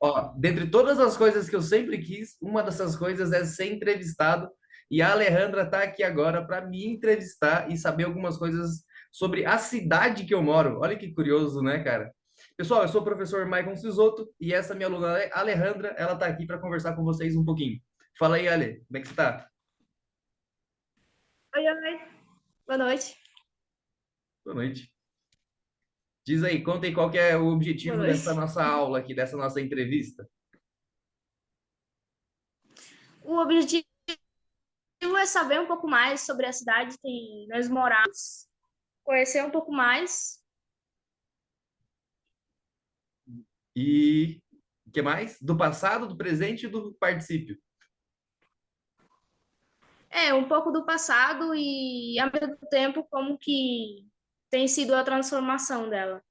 Ó, dentre todas as coisas que eu sempre quis, uma dessas coisas é ser entrevistado. E a Alejandra está aqui agora para me entrevistar e saber algumas coisas sobre a cidade que eu moro. Olha que curioso, né, cara? Pessoal, eu sou o professor Maicon Sisoto e essa minha aluna Alejandra, ela está aqui para conversar com vocês um pouquinho. Fala aí, Ale, como é que você está? Oi, oi. Boa noite. Boa noite. Diz aí, conta aí qual que é o Boa objetivo dessa noite. nossa aula aqui, dessa nossa entrevista. O objetivo é saber um pouco mais sobre a cidade que nós moramos, conhecer um pouco mais. E o que mais? Do passado, do presente e do particípio. Um pouco do passado e, ao mesmo tempo, como que tem sido a transformação dela.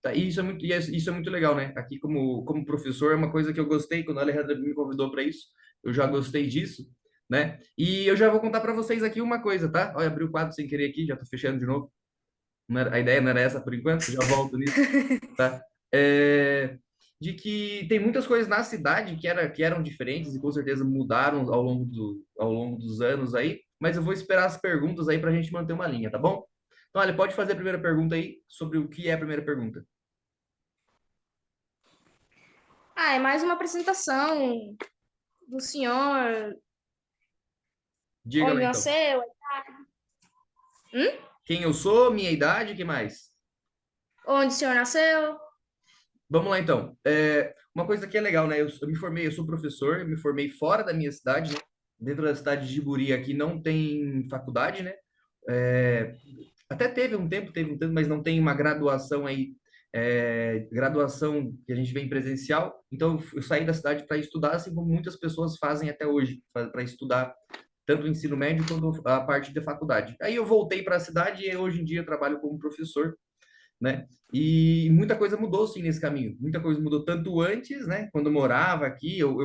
Tá, e isso é muito legal, né? Aqui, como professor, é uma coisa que eu gostei quando a Alejandra me convidou para isso. Eu já gostei disso, né? E eu já vou contar para vocês aqui uma coisa, tá? Olha, abri o quadro sem querer aqui, já tô fechando de novo. A ideia não era essa por enquanto, já volto nisso, tá? É, de que tem muitas coisas na cidade que eram diferentes e com certeza mudaram ao longo dos anos aí, mas eu vou esperar as perguntas aí para a gente manter uma linha, tá bom? Então, olha, pode fazer a primeira pergunta aí sobre o que é a primeira pergunta. É mais uma apresentação do senhor, Diga onde lá então. nasceu. Quem eu sou, minha idade, o que mais? Onde o senhor nasceu? Vamos lá então. Uma coisa que é legal, né? Eu me formei, eu sou professor, eu me formei fora da minha cidade, né? Dentro da cidade de Jiburi aqui não tem faculdade, né? É, até teve um tempo, mas não tem uma graduação aí, graduação que a gente vê em presencial. Então eu saí da cidade para estudar, assim como muitas pessoas fazem até hoje, para estudar tanto o ensino médio quanto a parte da faculdade. Aí eu voltei para a cidade e hoje em dia eu trabalho como professor, né? E muita coisa mudou sim nesse caminho. Muita coisa mudou tanto antes, né? Quando eu morava aqui, eu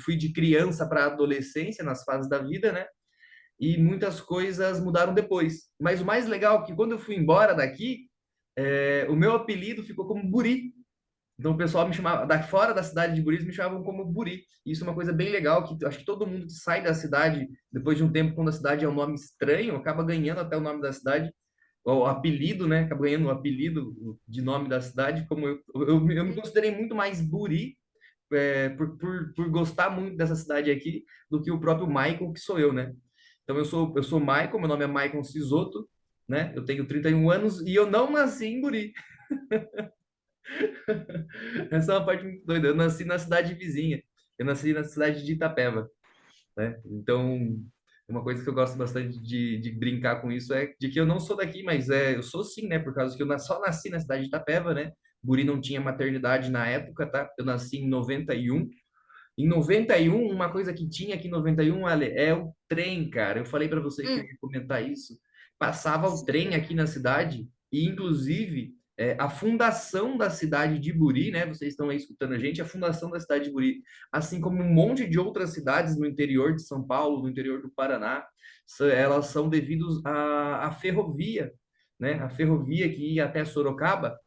fui de criança para adolescência nas fases da vida, né? E muitas coisas mudaram depois. Mas o mais legal é que quando eu fui embora daqui, o meu apelido ficou como Buri. Então o pessoal me chamava, da fora da cidade de Buri, eles me chamavam como Buri. E isso é uma coisa bem legal, que acho que todo mundo que sai da cidade, depois de um tempo, quando a cidade é um nome estranho, acaba ganhando até o nome da cidade o apelido, né? Acabo ganhando o apelido de nome da cidade, como eu me considerei muito mais Buri, por gostar muito dessa cidade aqui, do que o próprio Michael, que sou eu, né? Então eu sou Michael, meu nome é Michael Sisoto, né? Eu tenho 31 anos e eu não nasci em Buri. Essa é uma parte muito doida. Eu nasci na cidade vizinha. Eu nasci na cidade de Itapeva, né? Então, uma coisa que eu gosto bastante de brincar com isso é de que eu não sou daqui, mas eu sou sim, né? Por causa que só nasci na cidade de Itapeva, né? Guri não tinha maternidade na época, tá? Eu nasci em 91. Em 91, uma coisa que tinha aqui em 91, Ale, é o trem, cara. Eu falei para você que eu Hum, ia comentar isso. Passava o trem aqui na cidade e, inclusive, a fundação da cidade de Buri, né? Vocês estão aí escutando a gente, a fundação da cidade de Buri, assim como um monte de outras cidades no interior de São Paulo, no interior do Paraná, elas são devidos à ferrovia, né? A ferrovia que ia até Sorocaba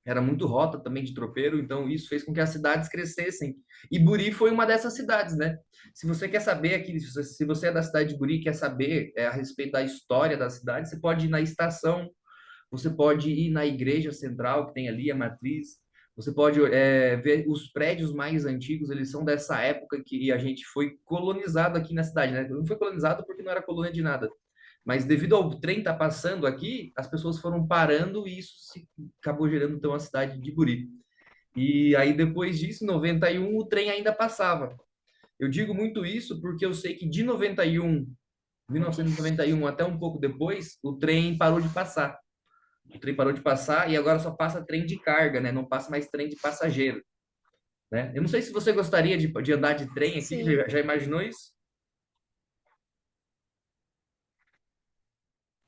era muito rota também de tropeiro, então isso fez com que as cidades crescessem. E Buri foi uma dessas cidades, né? Se você quer saber aqui, se você é da cidade de Buri e quer saber a respeito da história da cidade, você pode ir na estação, você pode ir na igreja central que tem ali, a matriz, você pode ver os prédios mais antigos, eles são dessa época que a gente foi colonizado aqui na cidade, né? Não foi colonizado porque não era colônia de nada, mas devido ao trem estar passando aqui, as pessoas foram parando e acabou gerando então a cidade de Buri. E aí depois disso, em 91, o trem ainda passava. Eu digo muito isso porque eu sei que de 91, 1991 até um pouco depois, o trem parou de passar. O trem parou de passar e agora só passa trem de carga, né? Não passa mais trem de passageiro, né? Eu não sei se você gostaria de andar de trem aqui, sim. já imaginou isso?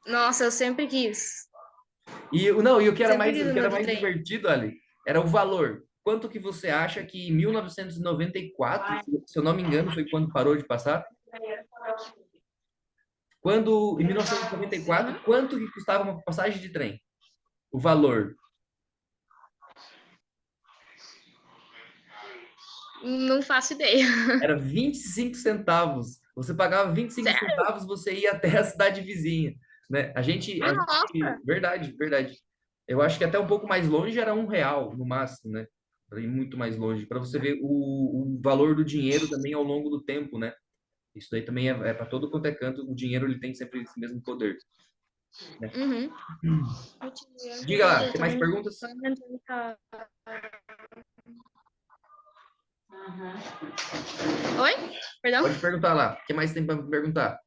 Nossa, eu sempre quis. Não, e Sempre quis o que andar era de mais trem. divertido ali era o valor. Quanto que você acha que em 1994, se eu não me engano, foi quando parou de passar? Em 1994, Sim. quanto que custava uma passagem de trem? O valor. Não faço ideia. Era 25 centavos. Você pagava 25 Sério? centavos, você ia até a cidade vizinha, né? Nossa! Verdade, verdade. Eu acho que até um pouco mais longe era R$ 1 no máximo, né? Para ir muito mais longe, para você ver o valor do dinheiro também ao longo do tempo, né? Isso daí também é para todo quanto é canto, o dinheiro ele tem sempre esse mesmo poder, né? Uhum. Diga lá, tem mais perguntas? Oi? Perdão? Pode perguntar lá. O que mais tem para perguntar?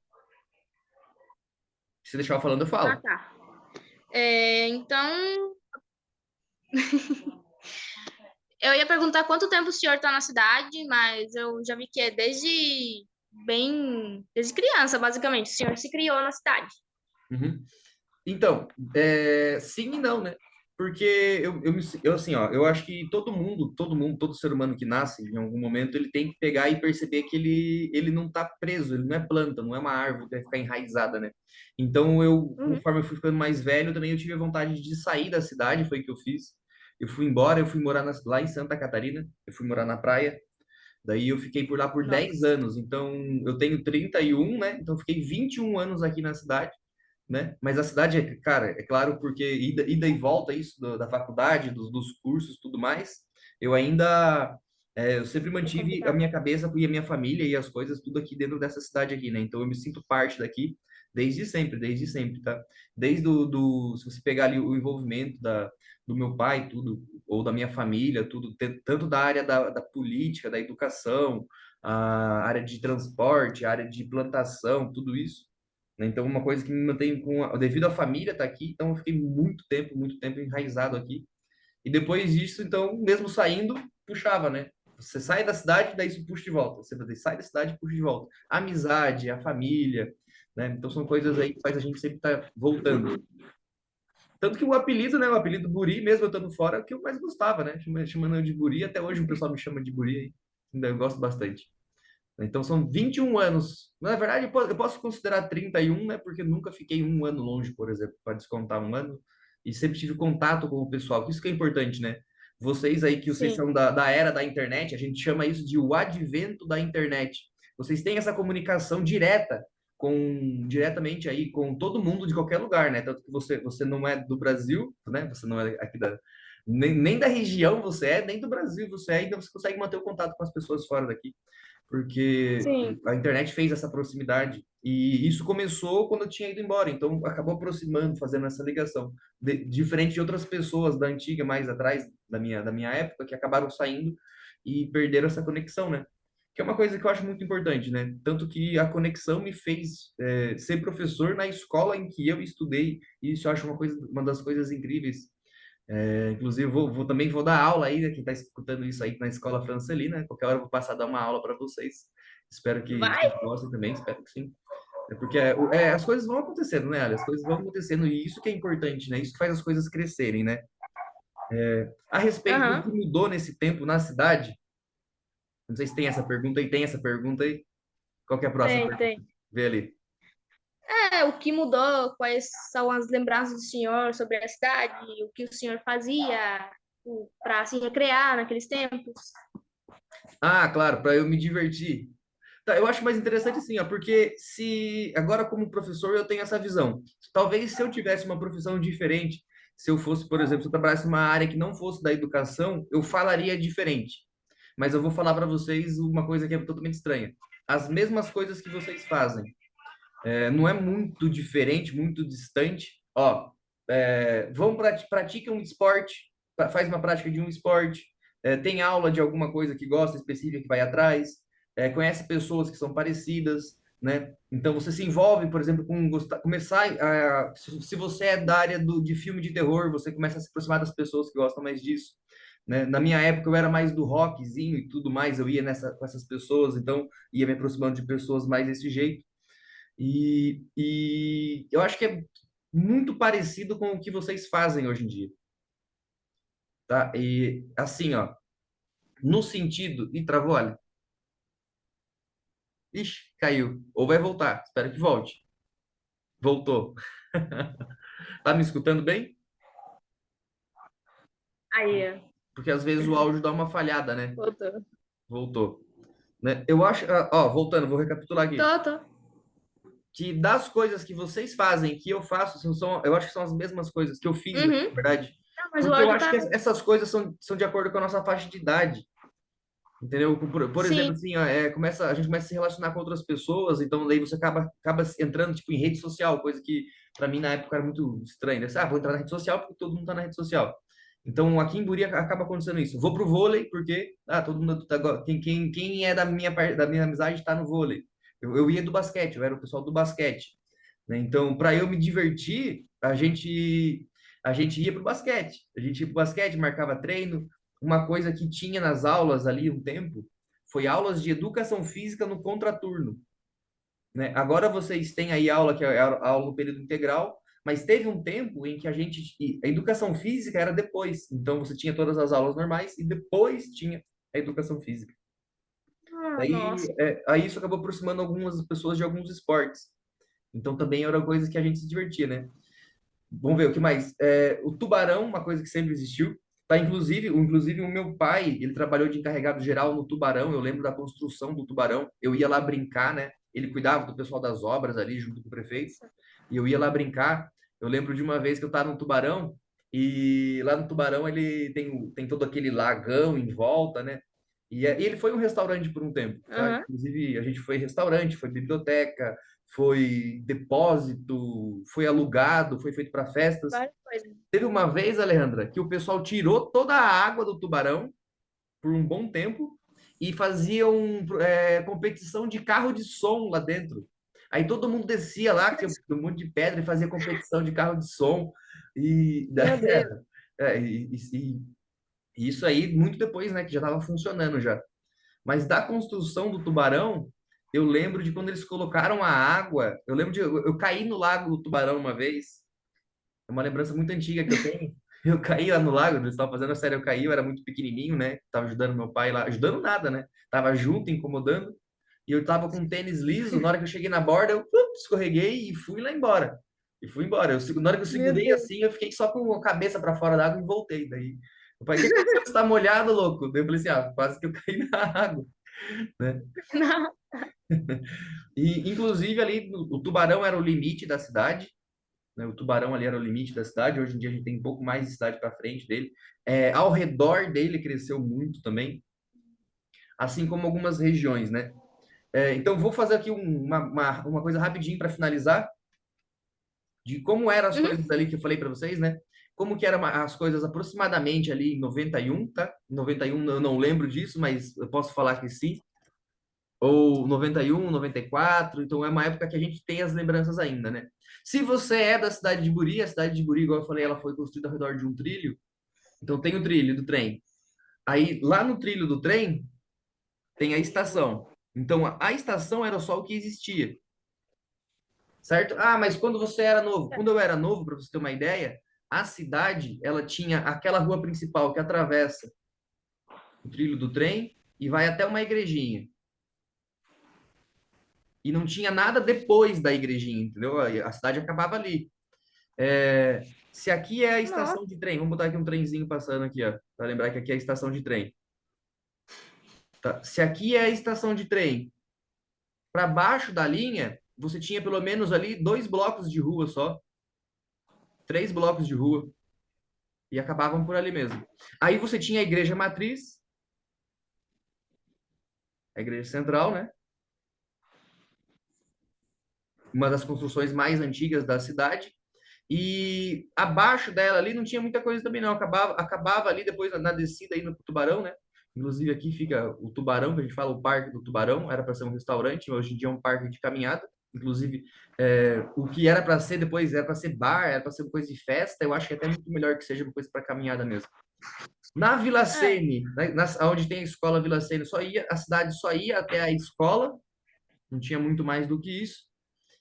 Se deixar eu falando, eu Ah, falo. tá. Então, eu ia perguntar quanto tempo o senhor está na cidade, mas eu já vi que é desde criança, basicamente. O senhor se criou na cidade. Uhum. Então, sim e não, né? Porque assim, ó, eu acho que todo ser humano que nasce, em algum momento, ele tem que pegar e perceber que ele não tá preso, ele não é planta, não é uma árvore que vai ficar enraizada, né? Então, Uhum. conforme eu fui ficando mais velho, também eu tive a vontade de sair da cidade, foi o que eu fiz. Eu fui embora, eu fui morar lá em Santa Catarina, eu fui morar na praia, daí eu fiquei por lá por 10 Nossa. anos, então eu tenho 31, né? Então eu fiquei 21 anos aqui na cidade, né? Mas a cidade, cara, é claro, porque ida e volta isso da faculdade, dos cursos, tudo mais, eu ainda, eu sempre É mantive a complicado. minha cabeça e a minha família e as coisas tudo aqui dentro dessa cidade aqui, né? Então eu me sinto parte daqui desde sempre, tá? Se você pegar ali o envolvimento do meu pai, tudo, ou da minha família, tudo, tanto da área da política, da educação, a área de transporte, a área de plantação, tudo isso, né? Então, uma coisa que me mantém devido à família estar aqui, então eu fiquei muito tempo enraizado aqui. E depois disso, então, mesmo saindo, puxava, né? Você sai da cidade, daí isso puxa de volta. Você sai da cidade, puxa de volta. A amizade, a família, né? Então são coisas aí que faz a gente sempre estar voltando. Tanto que o apelido, né? O apelido Buri, mesmo eu estando fora, é o que eu mais gostava, né? Chamando eu de Buri, até hoje o pessoal me chama de Buri, aí. Ainda eu gosto bastante. Então são 21 anos. Na verdade, eu posso considerar 31, né? Porque nunca fiquei um ano longe, por exemplo, para descontar um ano. E sempre tive contato com o pessoal. Isso que é importante, né? Vocês aí, que vocês Sim. são da era da internet, a gente chama isso de o advento da internet. Vocês têm essa comunicação diretamente aí com todo mundo de qualquer lugar, né? Tanto que você não é do Brasil, né? Você não é aqui nem da região você é, nem do Brasil você é, então você consegue manter o contato com as pessoas fora daqui, porque Sim. a internet fez essa proximidade. E isso começou quando eu tinha ido embora, então acabou aproximando, fazendo essa ligação. Diferente de outras pessoas da antiga, mais atrás da minha época, que acabaram saindo e perderam essa conexão, né? Que é uma coisa que eu acho muito importante, né? Tanto que a conexão me fez ser professor na escola em que eu estudei, e isso eu acho uma das coisas incríveis. Inclusive, também vou dar aula aí, né? Quem está escutando isso aí na Escola Francelina, qualquer hora eu vou passar a dar uma aula para vocês. Espero que Vai? vocês gostem também, espero que sim. Porque as coisas vão acontecendo, né, Ali? As coisas vão acontecendo e isso que é importante, né? Isso que faz as coisas crescerem, né? A respeito do que Aham. mudou nesse tempo na cidade, não sei se tem essa pergunta aí. Qual que é a próxima Tem, pergunta? tem. Vê ali. O que mudou? Quais são as lembranças do senhor sobre a cidade? O que o senhor fazia para se recrear naqueles tempos? Ah, claro, para eu me divertir. Tá, eu acho mais interessante assim, ó, porque se agora como professor eu tenho essa visão. Talvez se eu tivesse uma profissão diferente, se eu fosse, por exemplo, se eu trabalhasse numa área que não fosse da educação, eu falaria diferente. Mas eu vou falar para vocês uma coisa que é totalmente estranha. As mesmas coisas que vocês fazem, não é muito diferente, muito distante. Ó, pratica um esporte, faz uma prática de um esporte, tem aula de alguma coisa que gosta específica que vai atrás, conhece pessoas que são parecidas, né? Então você se envolve, por exemplo, começar se você é da área de filme de terror, você começa a se aproximar das pessoas que gostam mais disso. Né? Na minha época eu era mais do rockzinho e tudo mais, eu ia com essas pessoas, então ia me aproximando de pessoas mais desse jeito. E eu acho que é muito parecido com o que vocês fazem hoje em dia, tá? E assim, ó, no sentido. Ih, travou, olha. Ixi, caiu. Ou vai voltar. Espero que volte. Voltou. Tá me escutando bem? Aí, Porque às vezes o áudio dá uma falhada, né? voltou. Voltou. Né? Eu acho, ó, voltando, vou recapitular aqui. Tô. Que das coisas que vocês fazem, que eu faço, eu acho que são as mesmas coisas que eu fiz, né, Uhum. na verdade. Não, mas o Porque eu áudio acho que tá. essas coisas são de acordo com a nossa faixa de idade. Entendeu? Por Sim. exemplo, assim, ó, a gente começa a se relacionar com outras pessoas, então daí você acaba entrando tipo, em rede social, coisa que para mim na época era muito estranha. Né? Vou entrar na rede social porque todo mundo tá na rede social. Então aqui em Buri acaba acontecendo isso. Vou pro vôlei porque todo mundo quem é da minha amizade tá no vôlei. Eu ia do basquete, eu era o pessoal do basquete. Né? Então, para eu me divertir, a gente ia pro basquete. A gente ia pro basquete, marcava treino. Uma coisa que tinha nas aulas ali um tempo foi aulas de educação física no contraturno, né? Agora vocês têm aí aula que é a aula no período integral, mas teve um tempo em que a educação física era depois. Então você tinha todas as aulas normais e depois tinha a educação física. Ah, Daí, nossa. aí isso acabou aproximando algumas pessoas de alguns esportes. Então também era coisa que a gente se divertia, né? Vamos ver o que mais. O tubarão, uma coisa que sempre existiu. Tá, inclusive o meu pai, ele trabalhou de encarregado geral no Tubarão. Eu lembro da construção do Tubarão. Eu ia lá brincar, né? Ele cuidava do pessoal das obras ali junto com o prefeito. E eu ia lá brincar. Eu lembro de uma vez que eu estava no Tubarão e lá no Tubarão ele tem todo aquele lagão em volta, né? E ele foi um restaurante por um tempo, tá? Aham. Inclusive a gente foi restaurante, foi biblioteca, foi depósito, foi alugado, foi feito para festas. Várias coisas. Teve uma vez, Alejandra, que o pessoal tirou toda a água do tubarão por um bom tempo e faziam competição de carro de som lá dentro. Aí todo mundo descia lá, que tinha um monte de pedra, e fazia competição de carro de som. E, Meu Deus. e isso aí muito depois, né, que já estava funcionando já. Mas da construção do tubarão, eu lembro de quando eles colocaram a água. Eu lembro eu caí no lago do Tubarão uma vez. É uma lembrança muito antiga que eu tenho. Eu caí lá no lago, eles estavam fazendo a série, eu caí, eu era muito pequenininho, né? Tava ajudando meu pai lá, ajudando nada, né? Tava junto, incomodando. E eu tava com um tênis liso, na hora que eu cheguei na borda, eu escorreguei e fui lá embora. E fui embora. Na hora que eu Meu segurei Deus. assim, eu fiquei só com a cabeça para fora da água e voltei. Daí, o pai, o que aconteceu? Você tá molhado, louco? Daí eu falei assim, quase que eu caí na água, né? Não. E, inclusive, ali, o Tubarão era o limite da cidade, né? O Tubarão ali era o limite da cidade. Hoje em dia a gente tem um pouco mais de cidade para frente dele. Ao redor dele cresceu muito também, assim como algumas regiões, né? Então, vou fazer aqui uma coisa rapidinho para finalizar, de como eram as Uhum. coisas ali que eu falei para vocês, né? Como que eram as coisas aproximadamente ali em 91, tá? Em 91 eu não lembro disso, mas eu posso falar que sim. Ou 91, 94, então é uma época que a gente tem as lembranças ainda, né? Se você é da cidade de Buri, a cidade de Buri, igual eu falei, ela foi construída ao redor de um trilho, então tem o trilho do trem. Aí lá no trilho do trem tem a estação. Então a estação era só o que existia, certo? Ah, mas quando você era novo, quando eu era novo, para você ter uma ideia, a cidade, ela tinha aquela rua principal que atravessa o trilho do trem e vai até uma igrejinha. E não tinha nada depois da igrejinha, entendeu? A cidade acabava ali. Se aqui é a Nossa. estação de trem, vamos botar aqui um trenzinho passando aqui, ó, para lembrar que aqui é a estação de trem. Tá? Se aqui é a estação de trem, para baixo da linha, você tinha pelo menos ali 2 blocos de rua só, 3 blocos de rua, e acabavam por ali mesmo. Aí você tinha a igreja matriz, a igreja central, né? Uma das construções mais antigas da cidade. E abaixo dela ali não tinha muita coisa também, não. Acabava ali depois na descida aí no Tubarão, né? Inclusive aqui fica o Tubarão, que a gente fala o Parque do Tubarão. Era para ser um restaurante, hoje em dia é um parque de caminhada. Inclusive, o que era para ser depois era para ser bar, era para ser uma coisa de festa. Eu acho que é até muito melhor que seja uma coisa para caminhada mesmo. Na Vila É. Sene, né, onde tem a escola Vila Sene, a cidade só ia até a escola, não tinha muito mais do que isso.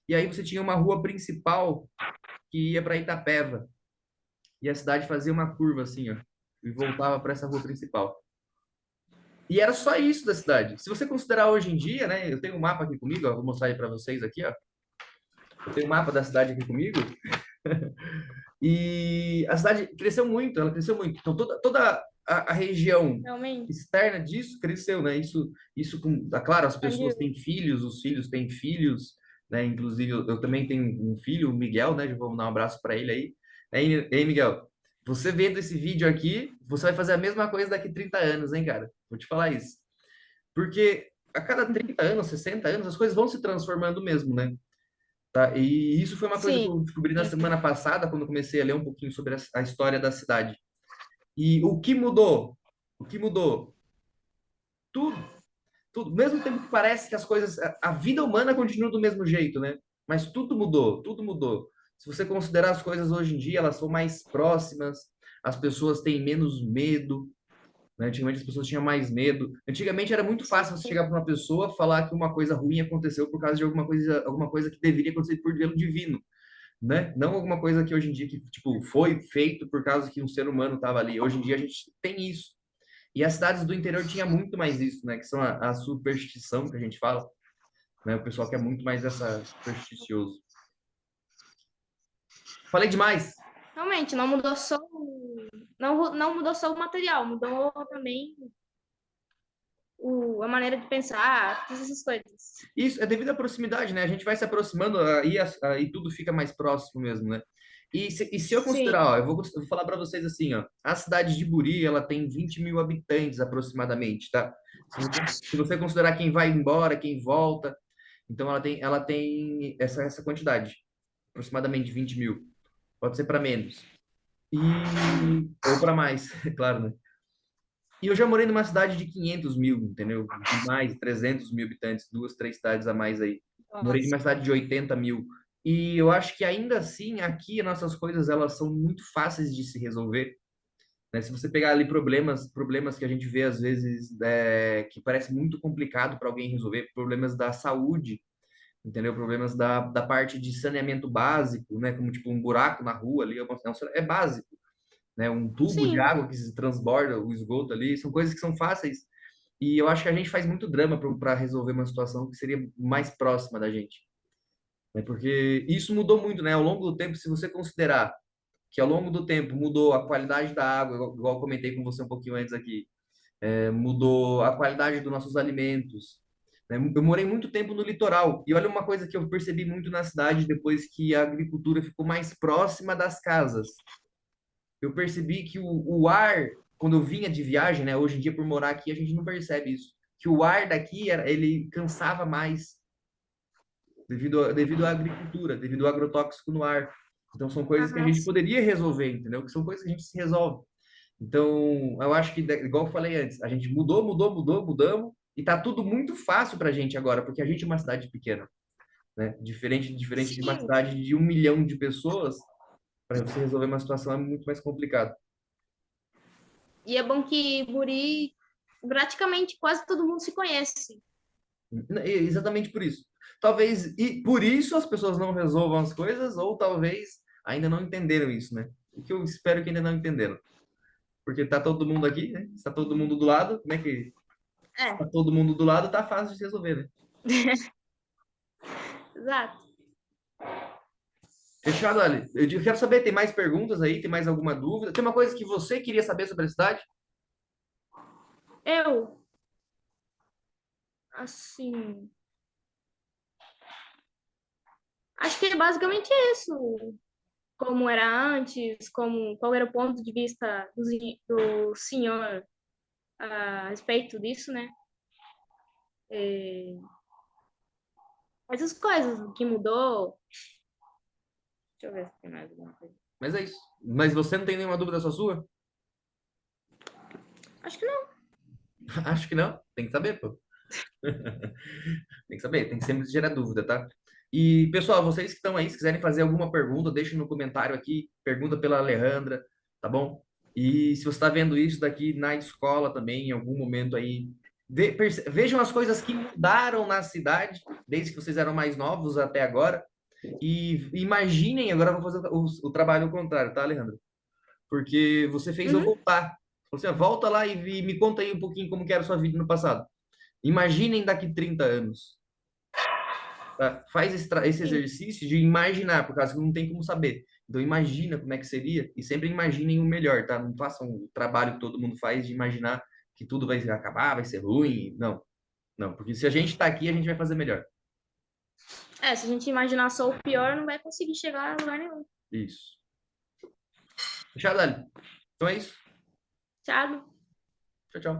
E aí você tinha uma rua principal que ia para Itapeva. E a cidade fazia uma curva assim, ó, e voltava para essa rua principal. E era só isso da cidade. Se você considerar hoje em dia, né, eu tenho um mapa aqui comigo, ó, vou mostrar aí para vocês aqui, ó. Eu tenho um mapa da cidade aqui comigo. E a cidade cresceu muito, ela cresceu muito. Então a região realmente. externa disso cresceu, né? Isso claro, as pessoas Expandiu. têm filhos, os filhos têm filhos, né? Inclusive, eu também tenho um filho, o Miguel, né? Já vou dar um abraço para ele aí. Aí, Miguel, você vendo esse vídeo aqui, você vai fazer a mesma coisa daqui 30 anos, hein, cara? Vou te falar isso. Porque a cada 30 anos, 60 anos, as coisas vão se transformando mesmo, né? Tá? E isso foi uma coisa que Sim. eu descobri na semana passada, quando eu comecei a ler um pouquinho sobre a história da cidade. E o que mudou? O que mudou? Tudo, tudo. Mesmo tempo que parece que as coisas, a vida humana continua do mesmo jeito, né? Mas tudo mudou, tudo mudou. Se você considerar as coisas hoje em dia, elas são mais próximas, as pessoas têm menos medo, né? Antigamente as pessoas tinham mais medo. Antigamente era muito Sim. fácil você chegar para uma pessoa falar que uma coisa ruim aconteceu por causa de alguma coisa que deveria acontecer por pelo divino, né? Não alguma coisa que hoje em dia que tipo foi feito por causa que um ser humano estava ali. Hoje em dia a gente tem isso. E as cidades do interior tinha muito mais isso, né? Que são a superstição que a gente fala, né? O pessoal que é muito mais essa supersticioso. Falei demais. Realmente, não mudou só não mudou só o material, mudou também a maneira de pensar, todas essas coisas. Isso é devido à proximidade, né? A gente vai se aproximando aí tudo fica mais próximo mesmo, né? E se eu Sim, considerar, ó, eu vou falar para vocês assim, ó, a cidade de Buri, ela tem 20 mil habitantes aproximadamente, tá? Se você considerar quem vai embora, quem volta, então ela tem essa quantidade, aproximadamente 20 mil. Pode ser para menos. Ou para mais, é claro, né? E eu já morei numa cidade de 500 mil, entendeu? De mais, 300 mil habitantes, duas, três cidades a mais aí. Morei nossa. numa cidade de 80 mil. E eu acho que ainda assim, aqui, as nossas coisas, elas são muito fáceis de se resolver, né? Se você pegar ali problemas que a gente vê às vezes, que parece muito complicado para alguém resolver, problemas da saúde, entendeu? Problemas da parte de saneamento básico, né? Como tipo um buraco na rua ali, é básico, né? Um tubo de Sim. água que se transborda o esgoto ali, são coisas que são fáceis. E eu acho que a gente faz muito drama para resolver uma situação que seria mais próxima da gente, né? Porque isso mudou muito, né? Ao longo do tempo, se você considerar que ao longo do tempo mudou a qualidade da água, igual eu comentei com você um pouquinho antes aqui, mudou a qualidade dos nossos alimentos, né? Eu morei muito tempo no litoral e olha uma coisa que eu percebi muito na cidade depois que a agricultura ficou mais próxima das casas. Eu percebi que o ar, quando eu vinha de viagem, né? Hoje em dia, por morar aqui, a gente não percebe isso. Que o ar daqui, ele cansava mais devido à agricultura, devido ao agrotóxico no ar. Então, são coisas que a Ah, gente sim. poderia resolver, entendeu? Que são coisas que a gente se resolve. Então, eu acho que, igual eu falei antes, a gente mudamos, e tá tudo muito fácil pra gente agora, porque a gente é uma cidade pequena, né? Diferente de uma Sim. cidade de 1 milhão de pessoas, para você resolver uma situação é muito mais complicado. E é bom que Buri, praticamente quase todo mundo se conhece. Exatamente por isso. Talvez, e por isso as pessoas não resolvam as coisas, ou talvez ainda não entenderam isso, né? O que eu espero que ainda não entenderam. Porque tá todo mundo aqui, né? Está todo mundo do lado, como é que É, tá todo mundo do lado, tá fácil de resolver, né? exato. Fechado, Ali. Eu quero saber, tem mais perguntas aí? Tem mais alguma dúvida? Tem uma coisa que você queria saber sobre a cidade? Eu, assim, acho que é basicamente isso. Como era antes, qual era o ponto de vista do senhor a respeito disso, né? É, essas coisas, o que mudou. Deixa eu ver se tem mais alguma coisa. Mas é isso. Mas você não tem nenhuma dúvida só sua? Acho que não. Acho que não. Tem que saber, pô. Tem que saber, tem que sempre gerar dúvida, tá? E, pessoal, vocês que estão aí, se quiserem fazer alguma pergunta, deixem no comentário aqui, pergunta pela Alejandra, tá bom? E se você está vendo isso daqui na escola também, em algum momento aí, vejam as coisas que mudaram na cidade, desde que vocês eram mais novos até agora, e imaginem, agora eu vou fazer o trabalho ao contrário, tá, Alejandra? Porque você fez eu Uhum. voltar. Você volta lá e me conta aí um pouquinho como que era a sua vida no passado. Imaginem daqui 30 anos. Tá? Faz esse Sim. exercício de imaginar, por causa que não tem como saber. Então imagina como é que seria e sempre imaginem o melhor, tá? Não façam o trabalho que todo mundo faz de imaginar que tudo vai acabar, vai ser ruim. Não, não, porque se a gente tá aqui, a gente vai fazer melhor. É, se a gente imaginar só o pior, não vai conseguir chegar a lugar nenhum. Isso. Fechado, Ali? Então é isso. Sabe? Tchau, tchau.